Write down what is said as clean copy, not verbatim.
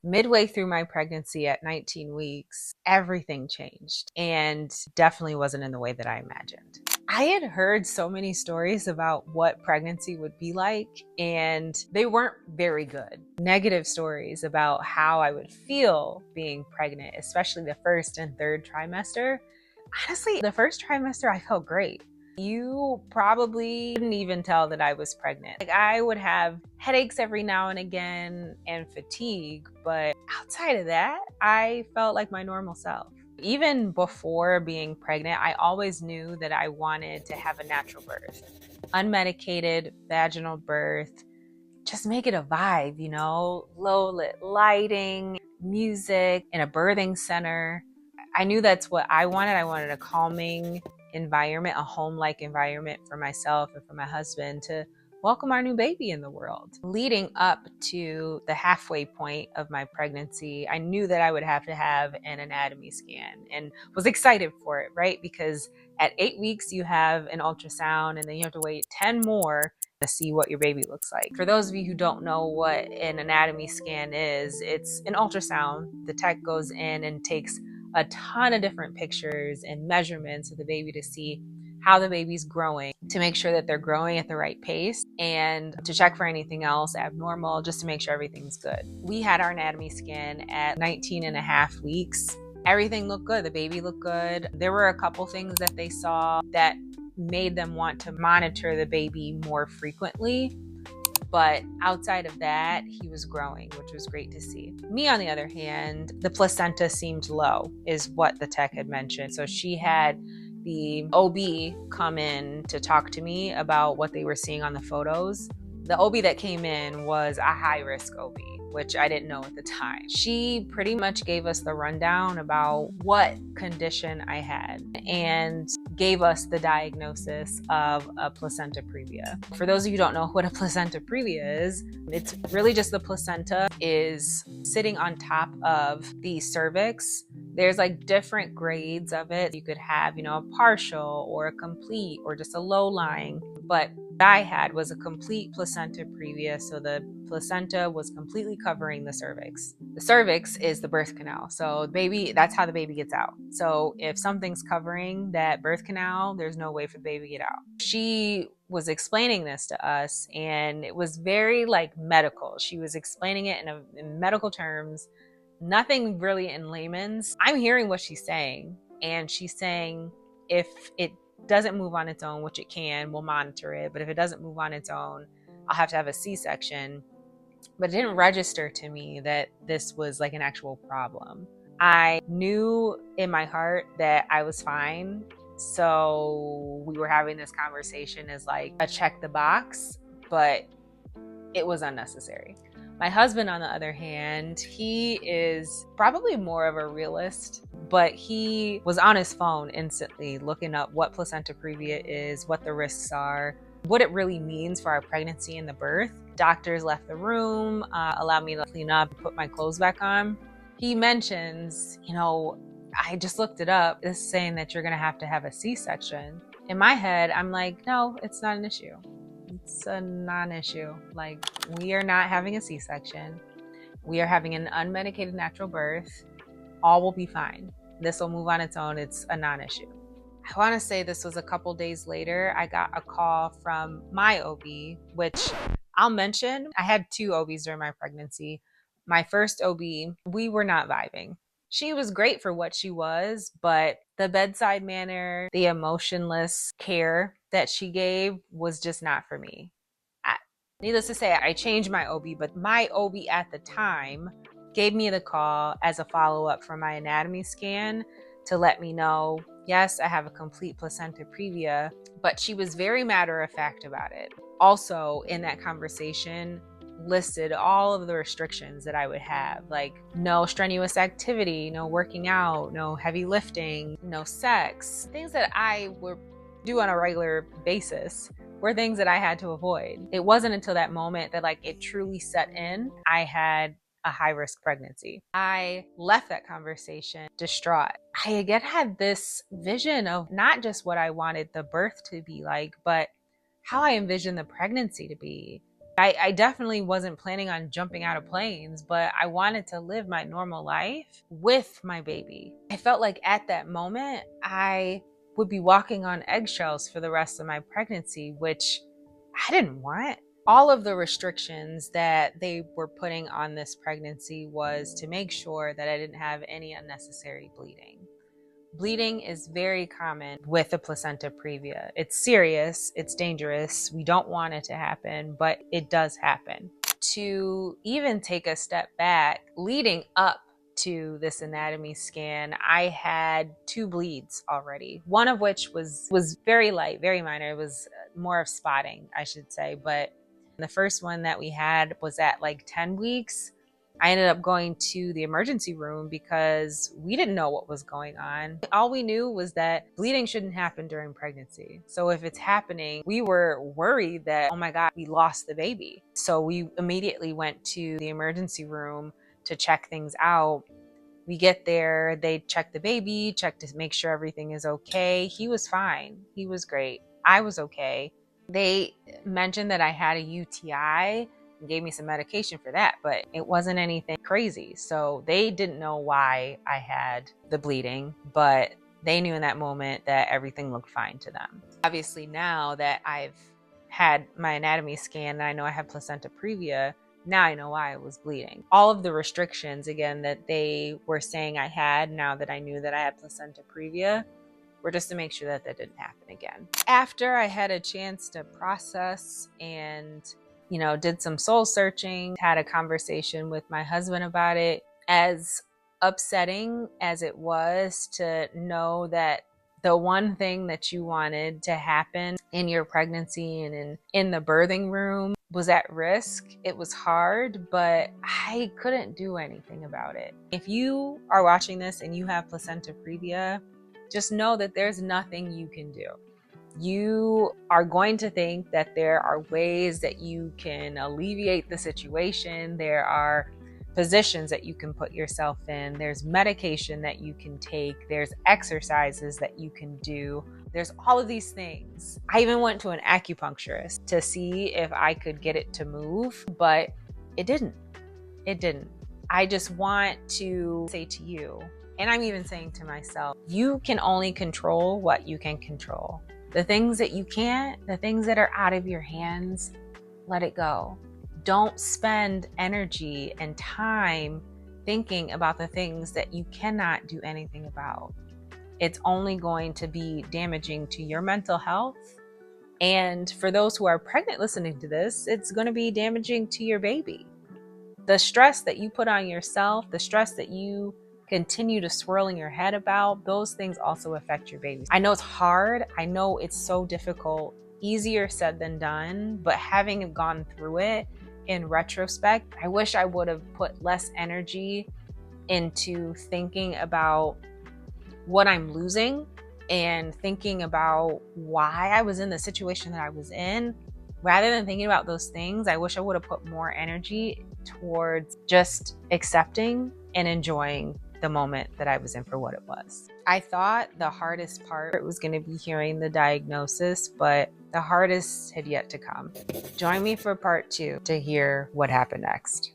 Midway through my pregnancy at 19 weeks, everything changed and definitely wasn't in the way that I imagined. I had heard so many stories about what pregnancy would be like, and they weren't very good. Negative stories about how I would feel being pregnant, especially the first and third trimester. Honestly, the first trimester, I felt great. You probably couldn't even tell that I was pregnant. Like, I would have headaches every now and again and fatigue, but outside of that, I felt like my normal self. Even before being pregnant, I always knew that I wanted to have a natural birth. Unmedicated vaginal birth, just make it a vibe, low lit lighting, music in a birthing center. I knew that's what I wanted. I wanted a calming environment, a home-like environment for myself and for my husband to welcome our new baby in the world. Leading up to the halfway point of my pregnancy, I knew that I would have to have an anatomy scan and was excited for it, right? Because at 8 weeks, you have an ultrasound and then you have to wait 10 more to see what your baby looks like. For those of you who don't know what an anatomy scan is, it's an ultrasound. The tech goes in and takes a ton of different pictures and measurements of the baby to see how the baby's growing, to make sure that they're growing at the right pace, and to check for anything else abnormal, just to make sure everything's good. We had our anatomy scan at 19 and a half weeks. Everything looked good. The baby looked good. There were a couple things that they saw that made them want to monitor the baby more frequently. But outside of that, he was growing, which was great to see. Me, on the other hand, the placenta seemed low, is what the tech had mentioned. So she had the OB come in to talk to me about what they were seeing on the photos. The OB that came in was a high-risk OB, which I didn't know at the time. She pretty much gave us the rundown about what condition I had and gave us the diagnosis of a placenta previa. For those of you who don't know what a placenta previa is, it's really just the placenta is sitting on top of the cervix. There's like different grades of it. You could have, a partial or a complete or just a low lying, but what I had was a complete placenta previa. So the placenta was completely covering the cervix. The cervix is the birth canal. So that's how the baby gets out. So if something's covering that birth canal, there's no way for the baby to get out. She was explaining this to us, and it was very medical. She was explaining it in medical terms, nothing really in layman's. I'm hearing what she's saying, and she's saying if it doesn't move on its own, which it can, we'll monitor it. But if it doesn't move on its own, I'll have to have a C-section. But it didn't register to me that this was like an actual problem. I knew in my heart that I was fine. So we were having this conversation as like a check the box, but it was unnecessary. My husband, on the other hand, he is probably more of a realist, but he was on his phone instantly looking up what placenta previa is, what the risks are, what it really means for our pregnancy and the birth. Doctors left the room, allowed me to clean up, put my clothes back on. He mentions, I just looked it up. It's saying that you're going to have a C-section. In my head, I'm like, no, it's not an issue. It's a non-issue. Like, we are not having a C-section. We are having an unmedicated natural birth. All will be fine. This will move on its own. It's a non-issue. I want to say this was a couple days later. I got a call from my OB, which I'll mention. I had 2 OBs during my pregnancy. My first OB, we were not vibing. She was great for what she was, but the bedside manner, the emotionless care that she gave was just not for me. Needless to say, I changed my OB, but my OB at the time gave me the call as a follow-up for my anatomy scan to let me know, yes, I have a complete placenta previa, but she was very matter-of-fact about it. Also, in that conversation, listed all of the restrictions that I would have, like no strenuous activity, no working out, no heavy lifting, no sex. Things that I would do on a regular basis were things that I had to avoid. It wasn't until that moment that it truly set in. I had a high-risk pregnancy. I left that conversation distraught. I again had this vision of not just what I wanted the birth to be like, but how I envisioned the pregnancy to be. I definitely wasn't planning on jumping out of planes, but I wanted to live my normal life with my baby. I felt like at that moment, I would be walking on eggshells for the rest of my pregnancy, which I didn't want. All of the restrictions that they were putting on this pregnancy was to make sure that I didn't have any unnecessary bleeding. Bleeding is very common with the placenta previa. It's serious, it's dangerous. We don't want it to happen, but it does happen. To even take a step back, leading up to this anatomy scan, I had 2 bleeds already. One of which was very light, very minor. It was more of spotting, I should say. But the first one that we had was at like 10 weeks. I ended up going to the emergency room because we didn't know what was going on. All we knew was that bleeding shouldn't happen during pregnancy. So if it's happening, we were worried that, oh my God, we lost the baby. So we immediately went to the emergency room to check things out. We get there, they check the baby, check to make sure everything is okay. He was fine. He was great. I was okay. They mentioned that I had a UTI, gave me some medication for that, but it wasn't anything crazy. So they didn't know why I had the bleeding, but they knew in that moment that everything looked fine to them. Obviously, now that I've had my anatomy scan and I know I have placenta previa, now I know why I was bleeding. All of the restrictions, again, that they were saying I had, now that I knew that I had placenta previa, were just to make sure that that didn't happen again. After I had a chance to process and did some soul searching, had a conversation with my husband about it. As upsetting as it was to know that the one thing that you wanted to happen in your pregnancy and in the birthing room was at risk, it was hard, but I couldn't do anything about it. If you are watching this and you have placenta previa, just know that there's nothing you can do. You are going to think that there are ways that you can alleviate the situation. There are positions that you can put yourself in. There's medication that you can take. There's exercises that you can do. There's all of these things. I even went to an acupuncturist to see if I could get it to move, but it didn't. It didn't. I just want to say to you, and I'm even saying to myself, you can only control what you can control. The things that you can't, the things that are out of your hands, let it go. Don't spend energy and time thinking about the things that you cannot do anything about. It's only going to be damaging to your mental health. And for those who are pregnant listening to this, it's going to be damaging to your baby. The stress that you put on yourself, the stress that you continue to swirl in your head about, those things also affect your baby. I know it's hard. I know it's so difficult, easier said than done, but having gone through it in retrospect, I wish I would have put less energy into thinking about what I'm losing and thinking about why I was in the situation that I was in. Rather than thinking about those things, I wish I would have put more energy towards just accepting and enjoying the moment that I was in for what it was. I thought the hardest part was going to be hearing the diagnosis, but the hardest had yet to come. Join me for part 2 to hear what happened next.